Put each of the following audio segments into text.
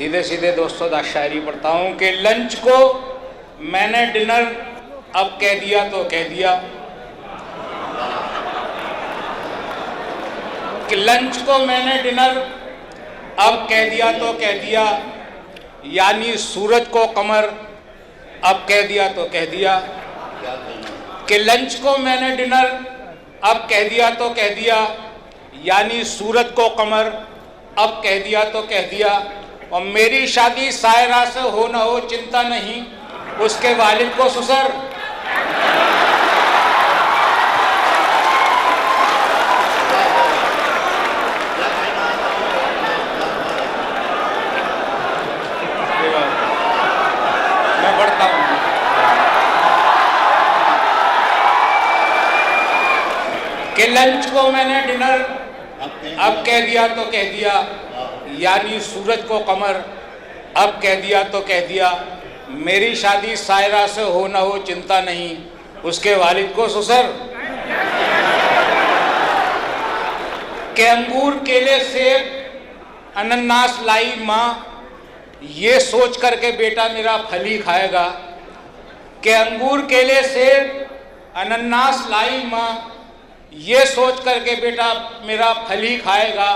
सीधे सीधे दोस्तों शायरी पढ़ता हूँ कि लंच को मैंने डिनर अब कह दिया तो कह दिया, कि लंच को मैंने डिनर अब कह दिया तो कह दिया, यानी सूरज को कमर अब कह दिया तो कह दिया, कि लंच को मैंने डिनर अब कह दिया तो कह दिया, यानी सूरज को कमर अब कह दिया तो कह दिया, और मेरी शादी सायरा से हो न हो चिंता नहीं, उसके वालिद को ससुर। मैं पढ़ता हूँ कि लंच को मैंने डिनर अब कह दिया तो कह दिया, यानी सूरज को कमर अब कह दिया तो कह दिया, मेरी शादी सायरा से हो न हो चिंता नहीं, उसके वालिद को ससुर। के अंगूर केले सेब अनन्नास लाई माँ, ये सोच करके बेटा मेरा फल ही खाएगा, कि अंगूर केले सेब अनन्नास लाई माँ, ये सोच करके बेटा मेरा फल ही खाएगा,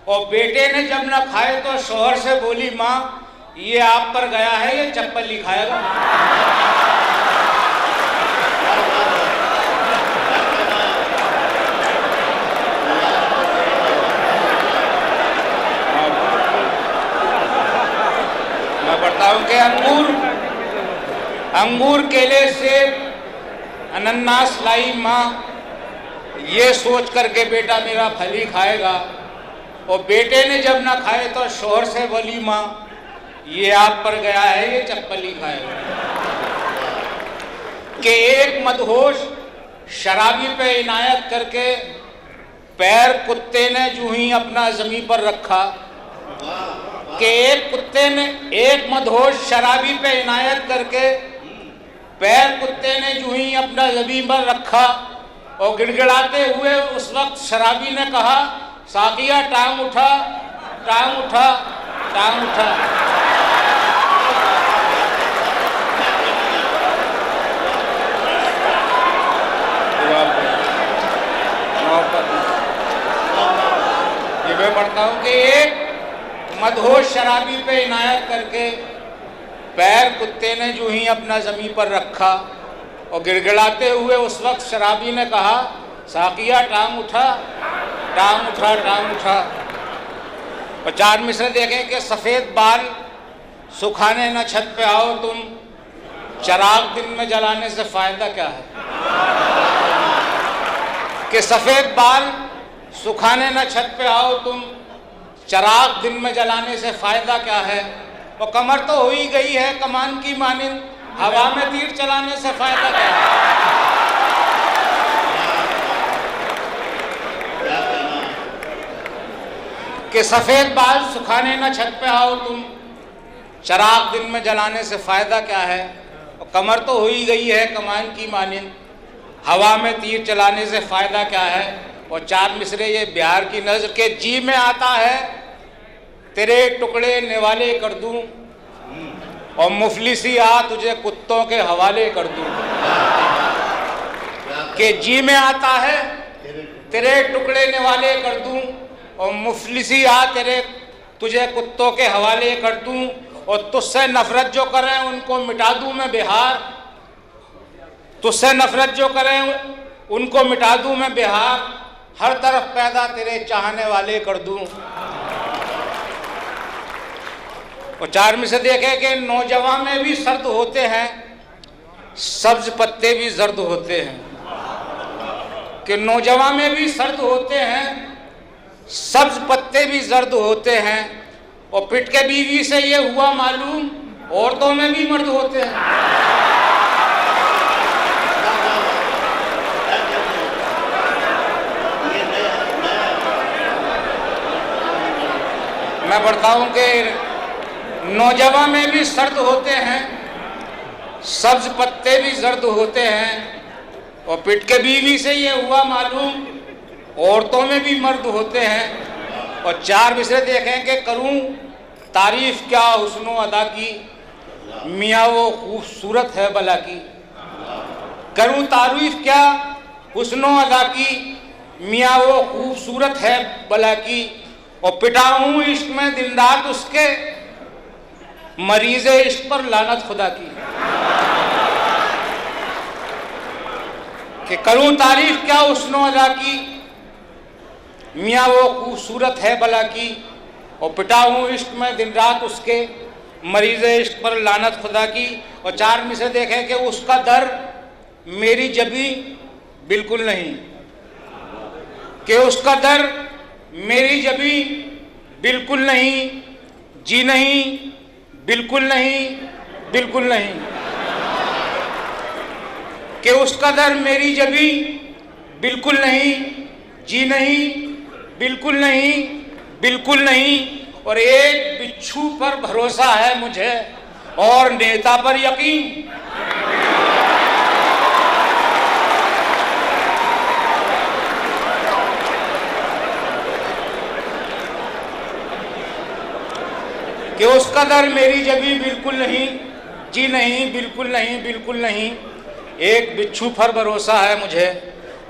और बेटे ने जब न खाए तो शौहर से बोली माँ, ये आप पर गया है ये चप्पल ही खाएगा। मैं पढ़ता हूँ कि अंगूर केले सेब अनन्नास लाई माँ, ये सोच करके बेटा मेरा फल ही खाएगा, और बेटे ने जब ना खाए तो शौहर से बोली माँ, ये आप पर गया है ये चप्पल ही खाएगा। कि एक मदहोश शराबी पे इनायत करके पैर कुत्ते ने जूं ही अपना जमीन पर रखा, कि एक मदहोश शराबी पे इनायत करके पैर कुत्ते ने जूं ही अपना जमीन पर रखा, और गिड़गिड़ाते हुए उस वक्त शराबी ने कहा, साकिया टांग उठा टांग उठा टांग उठा। ये मैं पढ़ता हूँ कि एक मदहोश शराबी पे इनायत करके पैर कुत्ते ने जो ही अपना जमीन पर रखा, और गिड़गिड़ाते हुए उस वक्त शराबी ने कहा, साकिया टांग उठा टांग उठा टांग उठा। और चार मिसरे देखें कि सफ़ेद बाल सुखाने न छत पे आओ तुम, चराग दिन में जलाने से फ़ायदा क्या है। कि सफ़ेद बाल सुखाने न छत पे आओ तुम, चराग दिन में जलाने से फ़ायदा क्या है। और कमर तो हो ही गई है कमान की मानिंद, हवा में तीर चलाने से फ़ायदा क्या है। कि सफ़ेद बाल सुखाने न छत पे आओ तुम, चराग दिन में जलाने से फ़ायदा क्या है। और कमर तो हो ही गई है कमान की मानिंद, हवा में तीर चलाने से फ़ायदा क्या है। और चार मिसरे ये बिहार की नज़र के जी में आता है, तेरे टुकड़े निवाले कर दूं, और मुफलिसी आ तुझे कुत्तों के हवाले कर दूं। कि जी में आता है, तेरे टुकड़े निवाले कर दूं, और मुफलिसी आ तुझे कुत्तों के हवाले कर दूं, और तुझसे नफरत जो करें उनको मिटा दूं मैं बिहार, तुझसे नफरत जो करें उनको मिटा दूं मैं बिहार, हर तरफ पैदा तेरे चाहने वाले कर दूं। और चार में से देखे कि नौजवान में भी सर्द होते हैं, सब्ज पत्ते भी जर्द होते हैं। कि नौजवान में भी सर्द होते हैं, सब्ज पत्ते भी जर्द होते हैं। और पिट के बीवी से ये हुआ मालूम, औरतों में भी मर्द होते हैं। मैं पढ़ता हूँ कि नौजवान में भी सर्द होते हैं, सब्ज पत्ते भी जर्द होते हैं। और पिट के बीवी से ये हुआ मालूम, औरतों में भी मर्द होते हैं। और चार मिसरे देखें कि करूं तारीफ क्या हुस्नो अदा की, मियाँ वो खूबसूरत है भला की। करूँ तारीफ क्या हुस्नो अदा की, मियाँ वो खूबसूरत है भला की। और पिटाऊँ इश्क में दिन रात उसके, मरीज़े इश्क पर लानत खुदा की। कि करूँ तारीफ क्या हुस्नो अदा की, मियाँ वो खूबसूरत है भला की। और पिटाऊँ इश्क में दिन रात उसके, मरीज़े इश्क पर लानत खुदा की। और 4 में से देखें कि उसका दर मेरी जबी बिल्कुल नहीं, कि उसका दर मेरी जबी बिल्कुल नहीं, जी नहीं, बिल्कुल नहीं, बिल्कुल नहीं। कि उसका दर मेरी जबी बिल्कुल नहीं, जी नहीं, बिल्कुल नहीं, बिल्कुल नहीं। और एक बिच्छू पर भरोसा है मुझे और नेता पर यकीन। कि उसका दर मेरी जबी बिल्कुल नहीं, जी नहीं, बिल्कुल नहीं, बिल्कुल नहीं। एक बिच्छू पर भरोसा है मुझे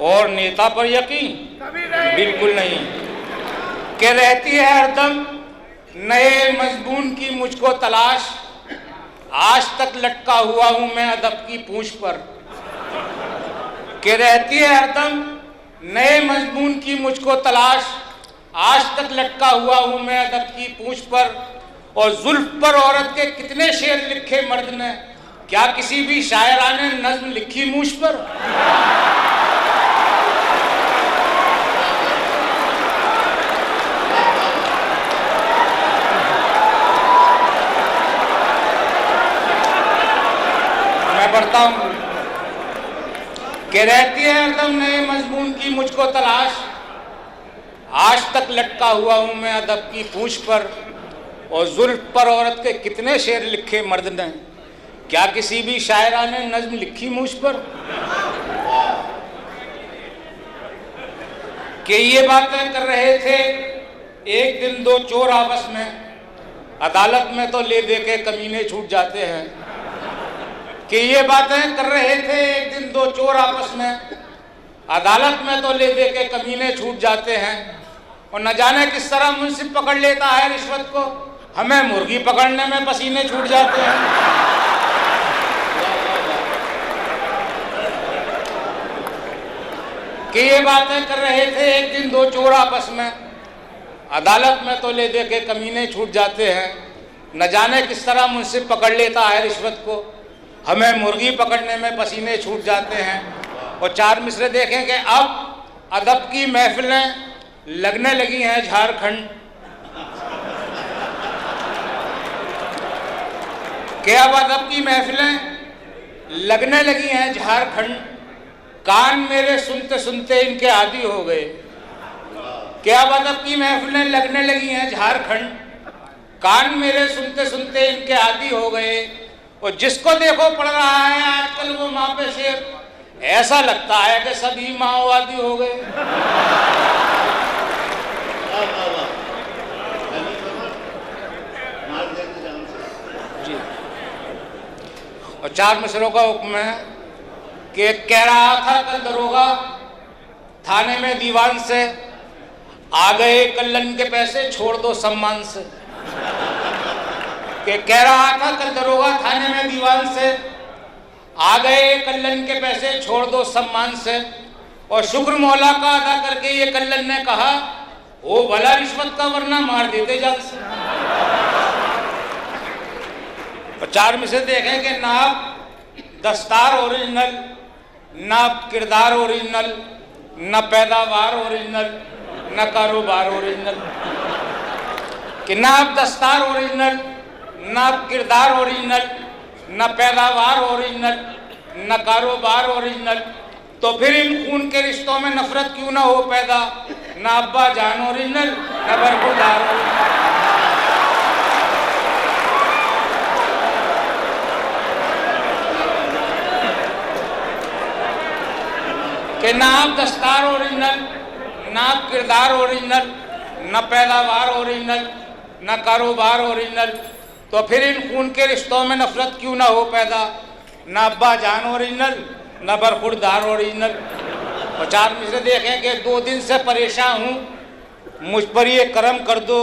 और नेता पर यकीन बिल्कुल नहीं। कि रहती है हरदम नए मजबून की मुझको तलाश, आज तक लटका हुआ हूं मैं अदब की पूंछ पर। कि रहती है हरदम नए मजबून की मुझको तलाश, आज तक लटका हुआ हूं मैं अदब की पूंछ पर। और जुल्फ पर औरत के कितने शेर लिखे मर्द ने, क्या किसी भी शायरा ने नज्म लिखी मूछ पर। मैं पढ़ता हूं कि रहती है हरदम नए मजमून की मुझको तलाश, आज तक लटका हुआ हूं मैं अदब की पूंछ पर। और जुल्फ पर औरत के कितने शेर लिखे मर्द ने, क्या किसी भी शायरा ने नज्म लिखी मुझ पर। कि ये बातें कर रहे थे एक दिन 2 चोर आपस में, अदालत में तो ले दे के कमीने छूट जाते हैं। कि ये बातें कर रहे थे एक दिन 2 चोर आपस में, अदालत में तो ले दे के कमीने छूट जाते हैं। और न जाने किस तरह मुंसिफ पकड़ लेता है रिश्वत को, हमें मुर्गी पकड़ने में पसीने छूट जाते हैं। कि ये बातें कर रहे थे एक दिन 2 चोर आपस में, अदालत में तो ले दे के कमीने छूट जाते हैं। न जाने किस तरह मुंसिफ पकड़ लेता है रिश्वत को, हमें मुर्गी पकड़ने में पसीने छूट जाते हैं। और 4 मिसरे देखें कि अब अदब की महफिलें लगने लगी हैं झारखंड। कि अब अदब की महफिलें लगने लगी हैं झारखंड, कान मेरे सुनते सुनते इनके आदी हो गए। कि अब अदब की महफिलें लगने लगी हैं झारखंड, कान मेरे सुनते सुनते इनके आदी हो गए। और जिसको देखो पढ़ रहा है आजकल वो माँ पे शेर, ऐसा लगता है कि सभी माओवादी हो गए। जी। और 4 मिसरों का हुक्म है कि कह रहा था कल दरोगा थाने में दीवान से, आ गए कल्लन के पैसे छोड़ दो सम्मान से। कि कह रहा था कल दरोगा थाने में दीवान से, आ गए कल्लन के पैसे छोड़ दो सम्मान से। और शुक्र मौला का अदा करके ये कल्लन ने कहा, ओ भला रिश्वत का वरना मार देते जान से। और 4 में से देखें कि ना दस्तार ओरिजिनल, ना किरदार ओरिजिनल, न पैदावार ओरिजिनल, न कारोबार ओरिजिनल। कि ना दस्तार ओरिजिनल, न किरदार ओरिजिनल, न पैदावार ओरिजिनल, न कारोबार ओरिजिनल। तो फिर इन खून के रिश्तों में नफरत क्यों ना हो पैदा, न अब्बा जान ओरिजिनल, न बरखुरदार ओरिजिनल। कि ना दस्तार ओरिजिनल, ना किरदार ओरिजिनल, न पैदावार ओरिजिनल, न कारोबार ओरिजिनल, तो फिर इन खून के रिश्तों में नफरत क्यों ना हो पैदा। न अब्बा जान ओरिजिनल, न बरखुरदार ओरिजिनल। और 4 मिसरे देखें कि 2 दिन से परेशान हूँ, मुझ पर ये करम कर दो,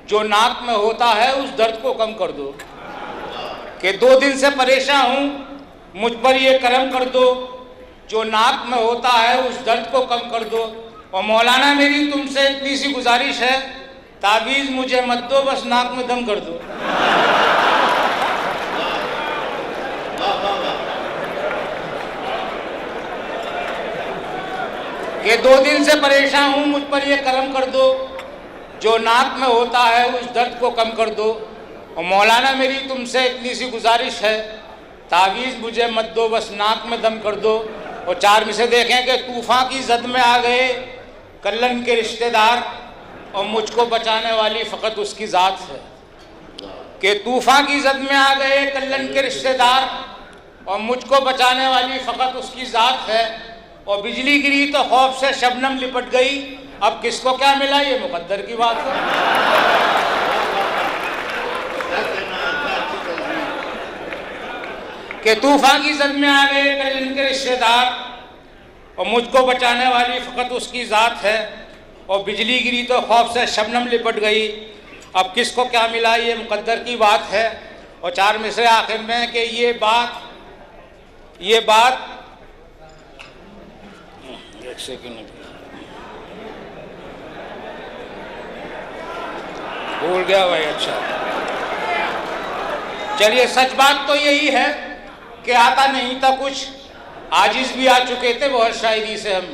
जो नाक में होता है उस दर्द को कम कर दो। कि 2 दिन से परेशान हूँ, मुझ पर ये करम कर दो, जो नाक में होता है उस दर्द को कम कर दो। और मौलाना मेरी तुमसे इतनी सी गुजारिश है, ताबीज़ मुझे मत दो, बस नाक में दम कर दो। ये 2 दिन से परेशान हूँ, मुझ पर ये करम कर दो, जो नाक में होता है उस दर्द को कम कर दो। और मौलाना मेरी तुमसे इतनी सी गुजारिश है, तावीज़ मुझे मत दो, बस नाक में दम कर दो। और 4 मिसरे देखें कि तूफ़ान की जद में आ गए कल्लन के रिश्तेदार, और मुझको बचाने वाली फ़कत उसकी ज़ात है। कि तूफ़ान की जद में आ गए कल्लन के रिश्तेदार, और मुझको बचाने वाली फ़कत उसकी ज़ात है। और बिजली गिरी तो खौफ से शबनम लिपट गई, अब किसको क्या मिला ये मुकद्दर की बात है। कि तूफ़ान की जद में आ गए कल्लन के रिश्तेदार, और मुझको बचाने वाली फ़कत उसकी ज़ात है। और बिजली गिरी तो खौफ से शबनम लिपट गई, अब किसको क्या मिला ये मुकद्दर की बात है। और 4 मिसरे आखिर में कि ये बात एक सेकंड भूल गया भाई। अच्छा चलिए, सच बात तो यही है कि आता नहीं था कुछ, आजिज़ भी आ चुके थे बहुत शायरी से हम।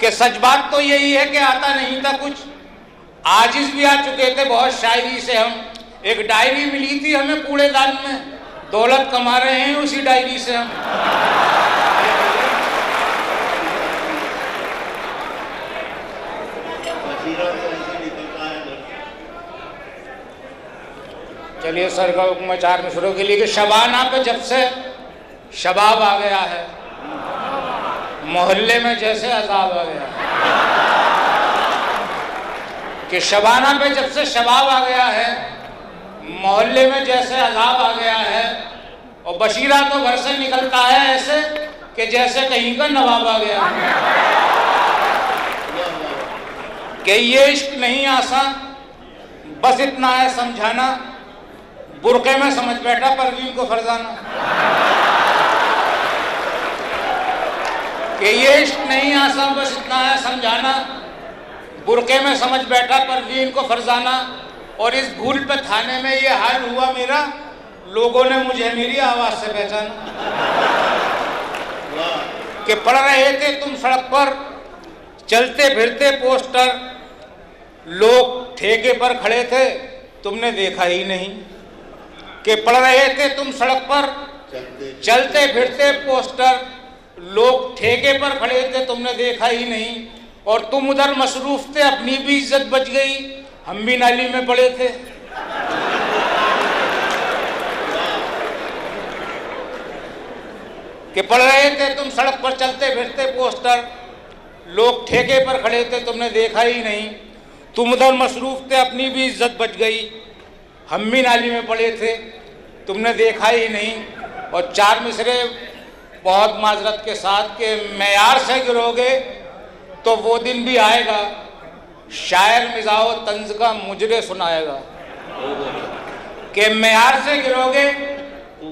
कि सच बात तो यही है कि आता नहीं था कुछ, आजिज़ भी आ चुके थे बहुत शायरी से हम। एक डायरी मिली थी हमें कूड़ेदान में, दौलत कमा रहे हैं उसी डायरी से हम। चलिए, सर का हुक्म 4 मिसरों के लिए कि शबाना पे जब से शबाब आ गया है, मोहल्ले में जैसे अजाब आ गया है। कि शबाना पे जब से शबाब आ गया है, मोहल्ले में जैसे अजाब आ गया है। और बशीरा तो घर से निकलता है ऐसे कि जैसे कहीं का नवाब आ गया। कि ये इश्क नहीं आसान, बस इतना है समझाना, बुरके में समझ बैठा परवीन को फरजाना। कि ये इश्क नहीं आसान, बस इतना है समझाना, बुरके में समझ बैठा परवीन को फरजाना। और इस भूल पे थाने में ये हाल हुआ मेरा, लोगों ने मुझे मेरी आवाज़ से पहचाना। कि पढ़ रहे थे तुम सड़क पर चलते फिरते पोस्टर, लोग ठेके पर खड़े थे तुमने देखा ही नहीं। कि पढ़ रहे थे तुम सड़क पर चलते फिरते पोस्टर, लोग ठेके पर खड़े थे तुमने देखा ही नहीं। और तुम उधर मसरूफ थे, अपनी भी इज्जत बच गई, हम भी नाली में पड़े थे। कि पढ़ रहे थे तुम सड़क पर चलते फिरते पोस्टर, लोग ठेके पर खड़े थे तुमने देखा ही नहीं। तुम उधर मसरूफ थे, अपनी भी इज्जत बच गई, हम भी नाली में पड़े थे, तुमने देखा ही नहीं। और 4 मिसरे बहुत माजरत के साथ के मेयार से गिरोगे तो वो दिन भी आएगा, शायर मिजाओ तंज का मुजरे सुनाएगा। कि मेयार से गिरोगे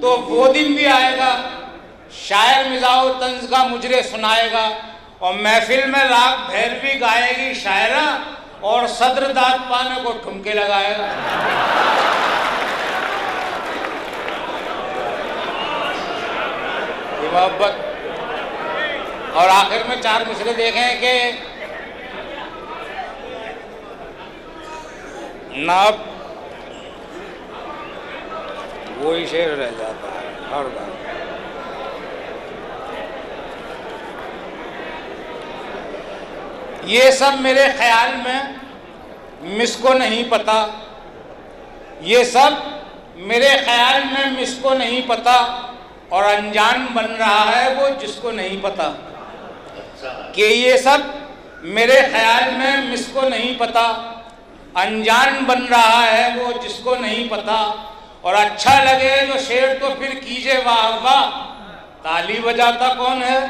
तो वो दिन भी आएगा, शायर मिजाओ तंज का मुजरे सुनाएगा। और महफिल में राग भैरवी गाएगी शायरा, और सदर दाद पाने को ठुमके लगाएगा। ये मोहब्बत। और आखिर में 4 मिसरे देखें कि ना वही शेर रह जाता है हर बार। ये सब मेरे ख्याल में मिसको नहीं पता, ये सब मेरे ख्याल में मिसको नहीं पता, और अनजान बन रहा है वो जिसको नहीं पता। कि ये सब मेरे ख्याल में मिसको नहीं पता, अनजान बन रहा है वो जिसको नहीं पता, और अच्छा लगे जो शेर तो फिर कीजिए वाह वाह। ताली बजाता कौन है?